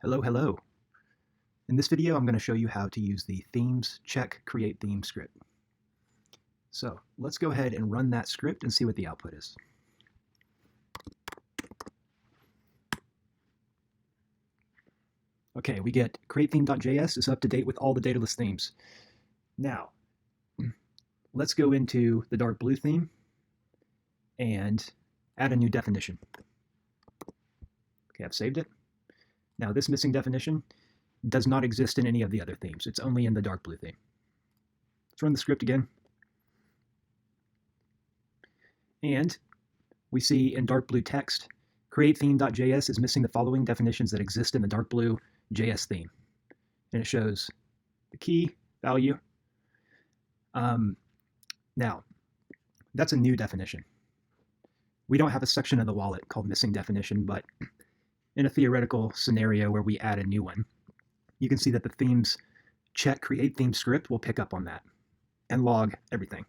Hello, hello. In this video, I'm going to show you how to use the themes check create theme script. So let's go ahead and run that script and see what the output is. Okay, we get createTheme.js is up to date with all the Daedalus themes. Now, let's go into the dark blue theme and add a new definition. Okay, I've saved it. Now, this missing definition does not exist in any of the other themes. It's only in the dark blue theme. Let's run the script again. And we see in dark blue text, createTheme.js is missing the following definitions that exist in the dark blue JS theme. And it shows the key value. Now, that's a new definition. We don't have a section of the wallet called missing definition, but in a theoretical scenario where we add a new one, you can see that the themes check create theme script will pick up on that and log everything.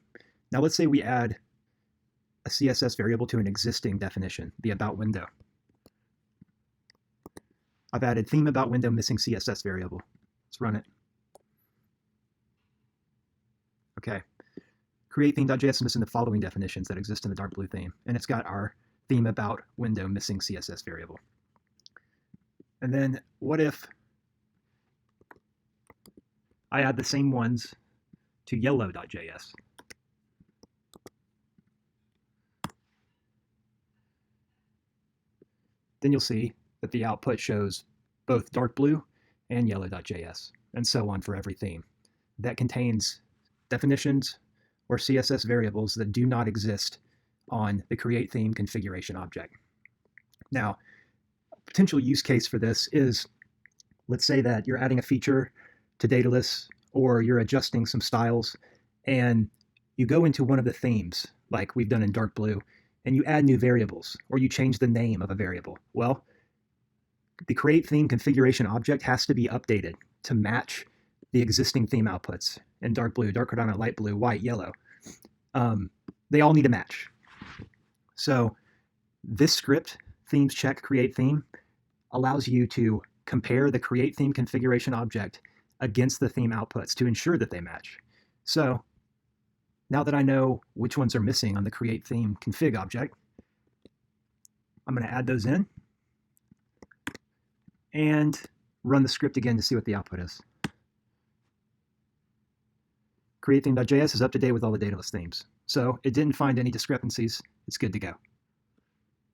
Now let's say we add a CSS variable to an existing definition, the about window. I've added theme about window missing CSS variable. Let's run it. Okay. createTheme.js is missing the following definitions that exist in the dark blue theme, and it's got our theme about window missing CSS variable. And then what if I add the same ones to yellow.js? Then you'll see that the output shows both dark blue and yellow.js, and so on for every theme that contains definitions or CSS variables that do not exist on the create theme configuration object. Now, a potential use case for this is, let's say that you're adding a feature to Daedalus, or you're adjusting some styles, and you go into one of the themes, like we've done in dark blue, and you add new variables, or you change the name of a variable. Well, the create theme configuration object has to be updated to match the existing theme outputs in dark blue, dark cardano, light blue, white, yellow. They all need to match. So this script, themes check create theme, allows you to compare the create theme configuration object against the theme outputs to ensure that they match. So now that I know which ones are missing on the create theme config object, I'm going to add those in and run the script again to see what the output is. createTheme.js is up to date with all the Daedalus themes. So it didn't find any discrepancies. It's good to go.